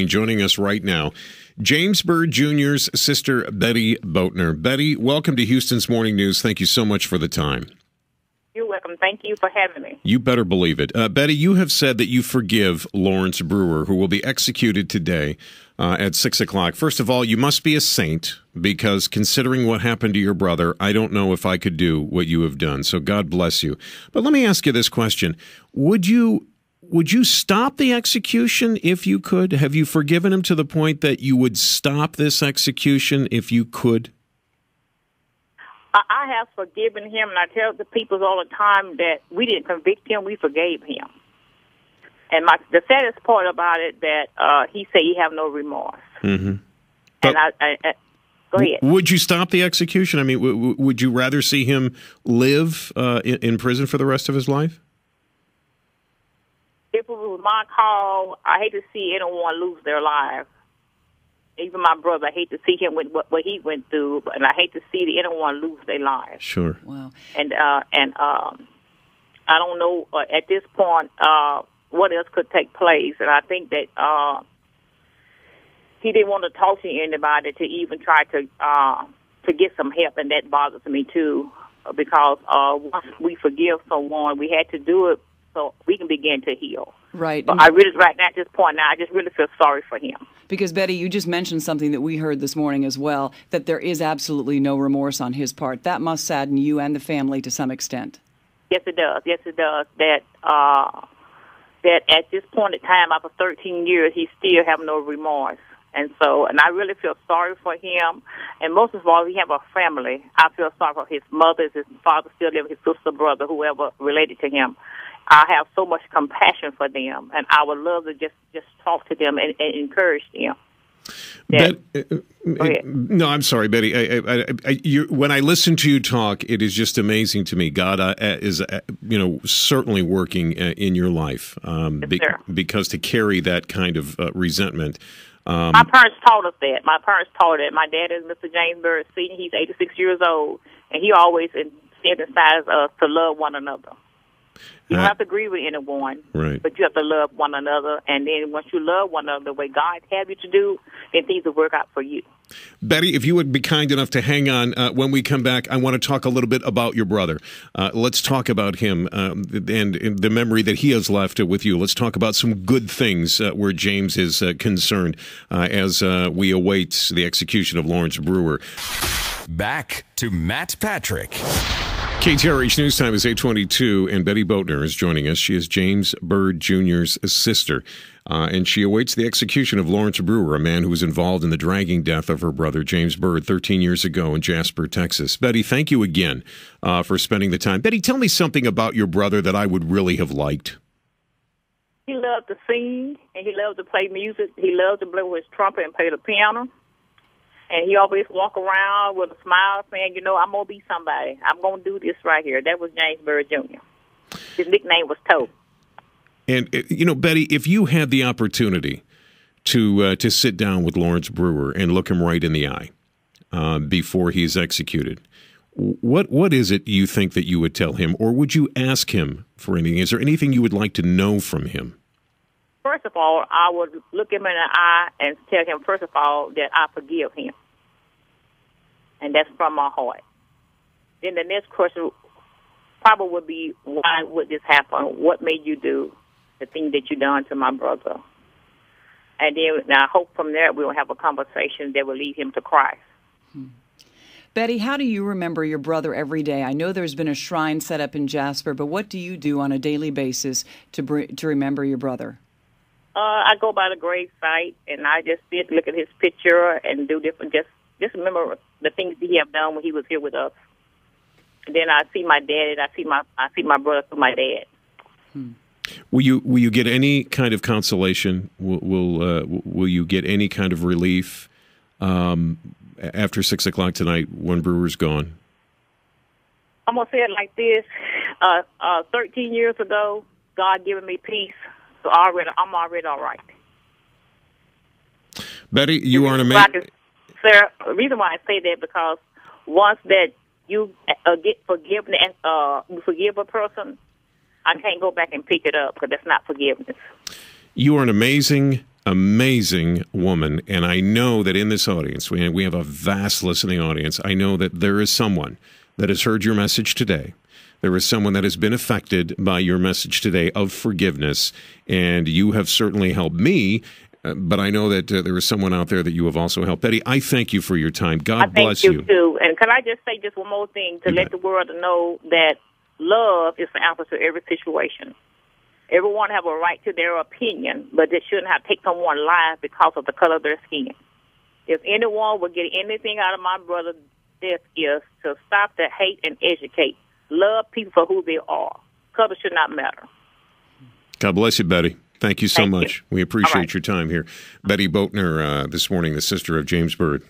Joining us right now, James Byrd Jr.'s sister, Betty Boatner. Betty, welcome to Houston's Morning News. Thank you so much for the time. You're welcome. Thank you for having me. You better believe it. Betty, you have said that you forgive Lawrence Brewer, who will be executed today at 6 o'clock. First of all, you must be a saint, because considering what happened to your brother, I don't know if I could do what you have done. So God bless you. But let me ask you this question. Would you stop the execution if you could? Have you forgiven him to the point that you would stop this execution if you could? I have forgiven him, and I tell the people all the time that we didn't convict him, we forgave him. And the saddest part about it that he said he have no remorse. Mm-hmm. And I go ahead. Would you stop the execution? I mean, would you rather see him live in prison for the rest of his life? If it was my call, I hate to see anyone lose their lives. Even my brother, I hate to see him with what he went through, and I hate to see anyone lose their lives. Sure. Wow. And I don't know at this point what else could take place, and I think that he didn't want to talk to anybody to even try to get some help, and that bothers me too, because once we forgive someone, we had to do it so we can begin to heal. Right. But I really, right now, at this point now, I just really feel sorry for him. Because, Betty, you just mentioned something that we heard this morning as well, that there is absolutely no remorse on his part. That must sadden you and the family to some extent. Yes, it does. Yes, it does. That at this point in time, after 13 years, he still have no remorse. And I really feel sorry for him. And most of all, he have a family. I feel sorry for his mother, his father still living, his sister, brother, whoever related to him. I have so much compassion for them, and I would love to just talk to them and encourage them. No, I'm sorry, Betty. When I listen to you talk, it is just amazing to me. God is, certainly working in your life, because to carry that kind of resentment. My parents taught us that. My dad is Mr. James Byrd Sr. He's 86 years old, and he always emphasized us to love one another. You don't have to agree with anyone, right, but you have to love one another. And then once you love one another the way God have you to do, then things will work out for you. Betty, if you would be kind enough to hang on when we come back, I want to talk a little bit about your brother. Let's talk about him and the memory that he has left with you. Let's talk about some good things where James is concerned as we await the execution of Lawrence Brewer. Back to Matt Patrick. KTRH News Time is 8:22, and Betty Boatner is joining us. She is James Byrd Jr.'s sister, and she awaits the execution of Lawrence Brewer, a man who was involved in the dragging death of her brother, James Byrd, 13 years ago in Jasper, Texas. Betty, thank you again for spending the time. Betty, tell me something about your brother that I would really have liked. He loved to sing, and he loved to play music. He loved to blow his trumpet and play the piano. And he always walk around with a smile saying, I'm going to be somebody. I'm going to do this right here. That was James Byrd Jr. His nickname was Toe. And, Betty, if you had the opportunity to sit down with Lawrence Brewer and look him right in the eye before he's executed, what is it you think that you would tell him? Or would you ask him for anything? Is there anything you would like to know from him? First of all, I would look him in the eye and tell him, first of all, that I forgive him. And that's from my heart. Then the next question probably would be, why would this happen? What made you do the thing that you done to my brother? And then I hope from there we'll have a conversation that will lead him to Christ. Betty, how do you remember your brother every day? I know there's been a shrine set up in Jasper, but what do you do on a daily basis to remember your brother? I go by the grave site, and I just sit, look at his picture, and do different, just remember the things he have done when he was here with us. And then I see my dad, I see my brother through my dad. Will you get any kind of consolation? Will you get any kind of relief after 6 o'clock tonight when Brewer's gone? I'm gonna say it like this: 13 years ago, God given me peace. So I'm already all right. Betty, you are an amazing... Sir, the reason why I say that because once that you get forgiveness, you forgive a person, I can't go back and pick it up because that's not forgiveness. You are an amazing amazing woman. And I know that in this audience, we have a vast listening audience. I know that there is someone that has heard your message today. There is someone that has been affected by your message today of forgiveness, and you have certainly helped me, but I know that there is someone out there that you have also helped. Betty, I thank you for your time. God bless you. I thank you, too. And can I just say just one more thing to let the world know that love is the answer to every situation. Everyone have a right to their opinion, but they shouldn't have to take someone's life because of the color of their skin. If anyone would get anything out of my brother, this is to stop the hate and educate. Love people for who they are. Color should not matter. God bless you, Betty. Thank you so much. We appreciate right. your time here. Betty Boatner this morning, the sister of James Byrd.